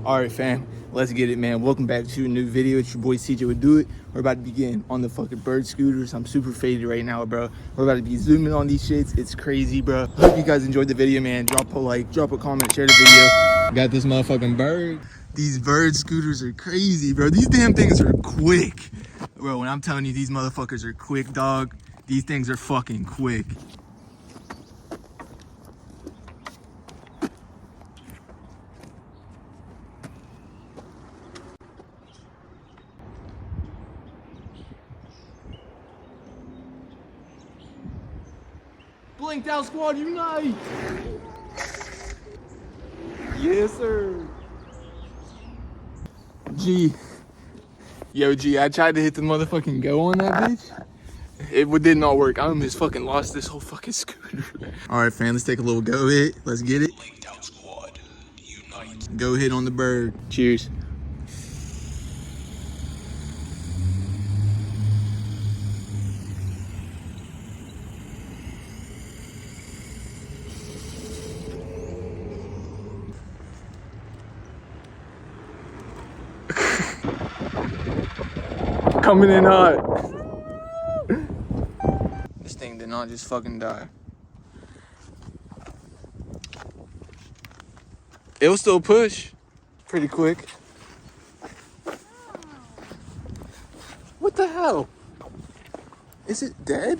All right, fam, let's get it, man. Welcome back to a new video. It's your boy CJWillDoIt. We're about to begin on the fucking bird scooters. I'm super faded right now, bro. We're about to be zooming on these shits. It's crazy, bro. Hope you guys enjoyed the video, man. Drop a like, drop a comment, share the video. Got this motherfucking bird. These bird scooters are crazy, bro. These damn things are quick. Bro, when I'm telling you these motherfuckers are quick, dog, these things are fucking quick. Blinked out squad unite! Yes, sir. G. Yo, G, I tried to hit the motherfucking go on that bitch. It did not work. I almost fucking lost this whole fucking scooter. All right, fam, let's take a little go hit. Let's get it. Blinked out squad unite. Go hit on the bird. Cheers. Coming in hot. This thing did not just fucking die. It'll still push pretty quick. What the hell? Is it dead?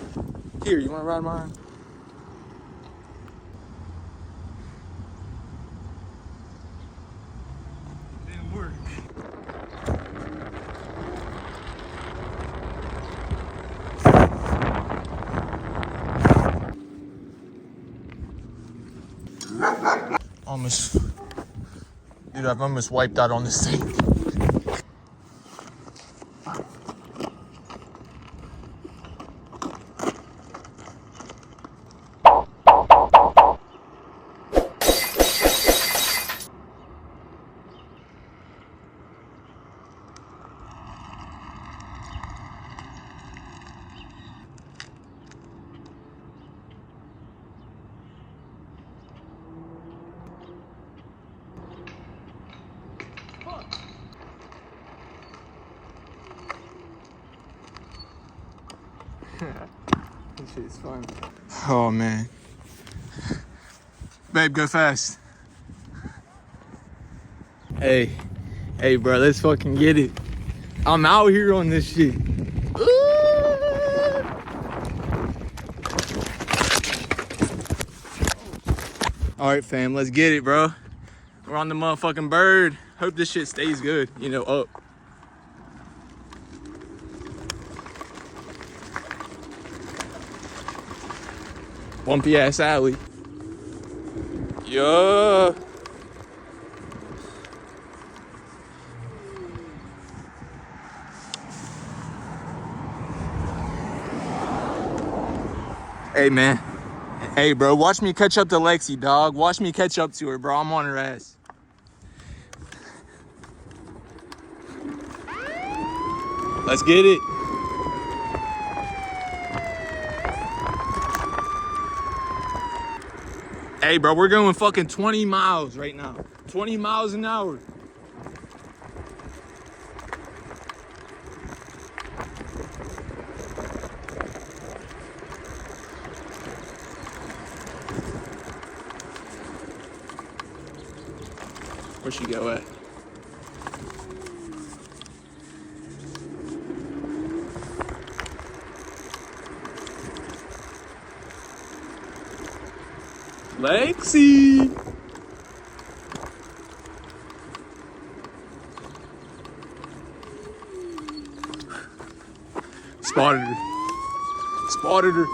Here, you wanna ride mine? Didn't work. Almost, dude, I've almost wiped out on this thing. This shit is fun. Oh man. Babe, go fast. Hey, bro, let's fucking get it. I'm out here on this shit. All right, fam, let's get it, bro. We're on the motherfucking bird. Hope this shit stays good, you know, up. Bumpy ass alley. Yeah. Hey, man. Hey, bro, watch me catch up to Lexi, dog. Watch me catch up to her, bro. I'm on her ass. Let's get it. Hey, bro, we're going fucking 20 miles right now. 20 miles an hour. Where'd she go at? Lexi! Spotted her. Spotted her.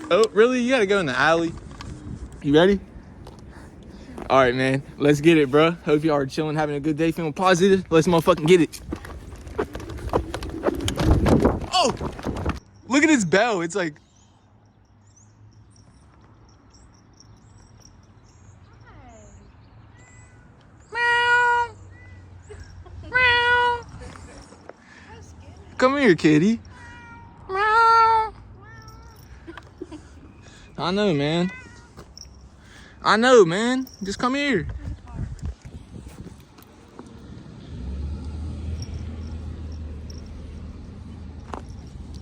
Oh, really? You gotta go in the alley. You ready? All right, man. Let's get it, bro. Hope y'all are chilling, having a good day, feeling positive. Let's motherfucking get it. Oh! Look at his bell. It's like... come here, kitty. Meow. I know, man. I know, man. Just come here.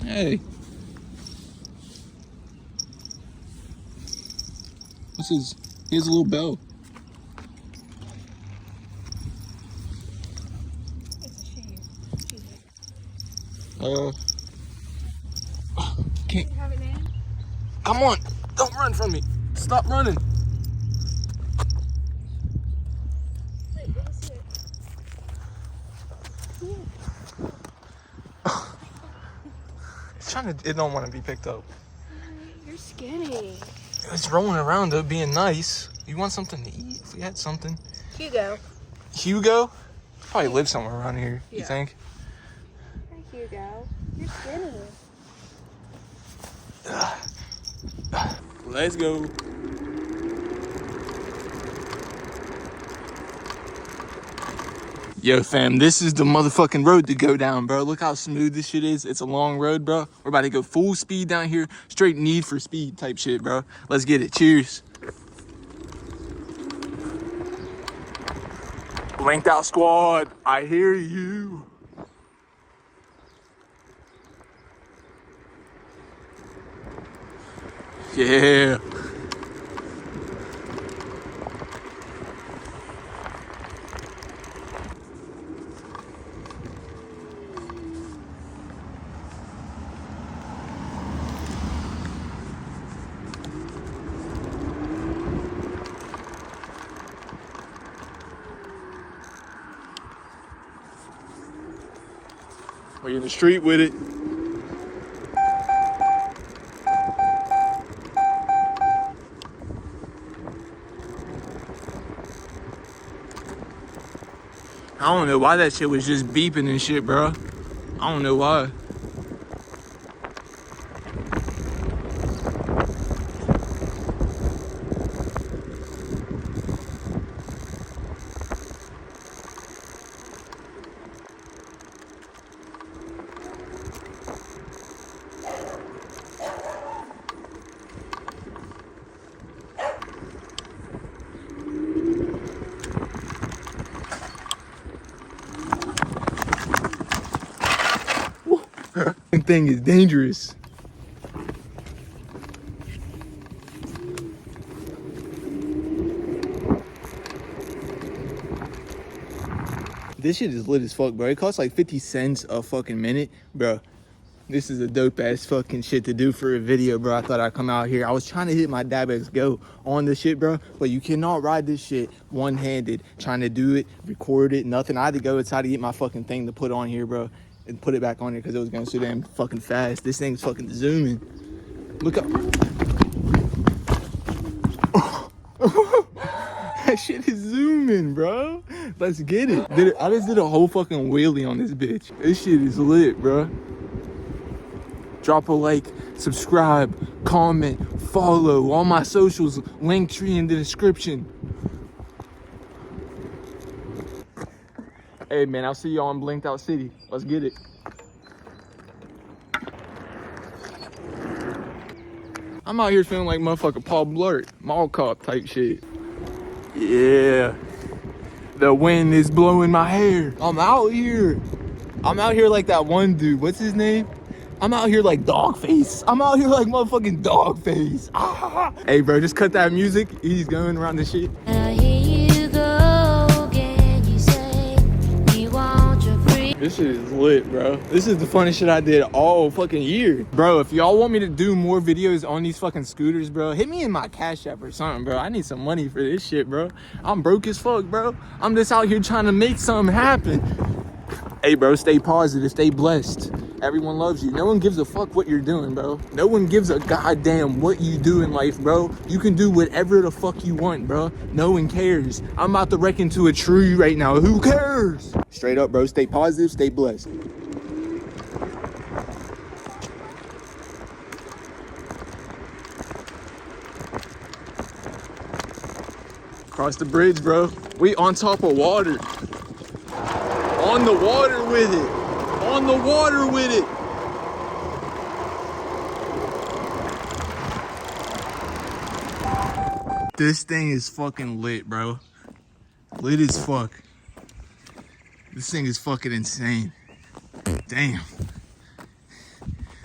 Hey. What's his? He has a little bell. It's a she. Can't. Have it in? Come on. Don't run from me. Stop running. Wait, let me see it. It's trying to. It don't want to be picked up. You're skinny. It's rolling around though, being nice. You want something to eat? If we had something. Hugo. Hugo? Probably lives somewhere around here. You Yeah. think? Hi, Hugo. You're skinny. Let's go. Yo, fam, this is the motherfucking road to go down, bro. Look how smooth this shit is. It's a long road, bro. We're about to go full speed down here. Straight Need for Speed type shit, bro. Let's get it. Cheers. Blanked out squad, I hear you. Yeah. We're in the street with it. I don't know why that shit was just beeping and shit, bro. I don't know why. Thing is dangerous. This shit is lit as fuck, bro. It costs like 50 cents a fucking minute, bro. This is a dope ass fucking shit to do for a video, bro. I thought I'd come out here. I was trying to hit my Dabex Go on this shit, bro, but you cannot ride this shit one-handed. Trying to do it, record it, nothing. I had to go inside to get my fucking thing to put on here, bro, and put it back on here because it was going so damn fucking fast. This thing's fucking zooming. Look up. That shit is zooming, bro. Let's get it. I just did a whole fucking wheelie on this bitch. This shit is lit, bro. Drop a like, subscribe, comment, follow. All my socials, link tree in the description. Hey man, I'll see y'all in Blinked Out City. Let's get it. I'm out here feeling like motherfucker Paul Blart, mall cop type shit. Yeah. The wind is blowing my hair. I'm out here like that one dude. What's his name? I'm out here like Dogface. I'm out here like motherfucking Dogface. Ah. Hey bro, just cut that music. He's going around this shit. This shit is lit, bro. This is the funnest shit I did all fucking year. Bro, if y'all want me to do more videos on these fucking scooters, bro, hit me in my Cashapp or something, bro. I need some money for this shit, bro. I'm broke as fuck, bro. I'm just out here trying to make something happen. Hey, bro, stay positive, stay blessed. Everyone loves you. No one gives a fuck what you're doing, bro. No one gives a goddamn what you do in life, bro. You can do whatever the fuck you want, bro. No one cares. I'm about to wreck into a tree right now. Who cares? Straight up, bro. Stay positive, stay blessed. Across the bridge, bro. We on top of water. On the water with it. On the water with it. This thing is fucking lit, bro. Lit as fuck. This thing is fucking insane. Damn.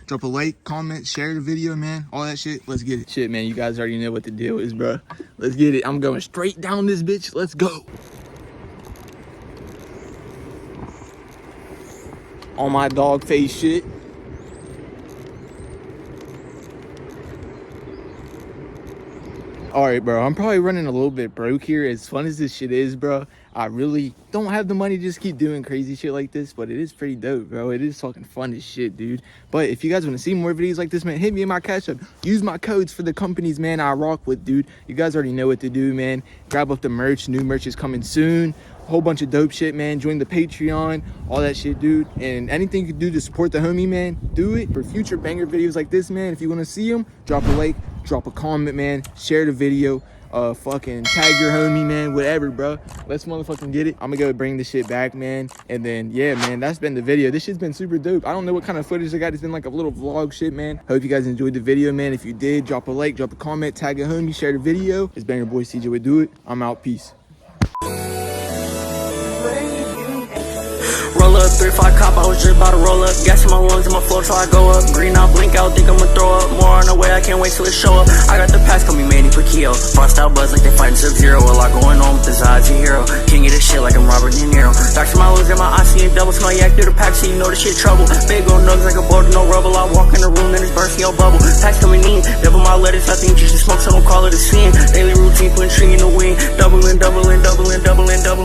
Drop a like, comment, share the video, man. All that shit. Let's get it. Shit, man. You guys already know what the deal is, bro. Let's get it. I'm going straight down this bitch. Let's go. On my dog face shit. All right, bro, I'm probably running a little bit broke here. As fun as this shit is, bro, I really don't have the money to just keep doing crazy shit like this, but it is pretty dope, bro. It is fucking fun as shit, dude. But if you guys want to see more videos like this, man, hit me in my Cashapp. Use my codes for the companies, man, I rock with, dude. You guys already know what to do, man. Grab up the merch. New merch is coming soon. A whole bunch of dope shit, man. Join the Patreon, all that shit, dude. And anything you can do to support the homie, man, do it. For future banger videos like this, man, if you want to see them, drop a like, drop a comment, man, share the video, fucking tag your homie, man, whatever, bro. Let's motherfucking get it. I'm gonna go bring this shit back, man. And then, yeah, man, that's been the video. This shit's been super dope. I don't know what kind of footage I got. It's been like a little vlog shit, man. Hope you guys enjoyed the video, man. If you did, drop a like, drop a comment, tag a homie, share the video. It's been your boy CJWillDoIt. I'm out. Peace. Roll up, 3-5 cop, I was just about to roll up. Gas in my lungs and my flow till I go up. Green out, blink out, think I'ma throw up. More on the way, I can't wait till it show up. I got the pass, call me Manny Pacquiao. Frost out buzz like they fighting Sub-Zero. A lot going on with the Zod's a hero. King of this shit like I'm Robert De Niro. Back to my lows and my IC and double. Smell yak through the pack so you know this shit trouble. Big old nugs like a boat with no rubble. I walk in the room and it's bursting your bubble. Packs coming in, double my letters. I think you should smoke, so don't call it a sin. Daily routine, putting string in the wind. Doubling, doubling, doubling, doubling, doubling.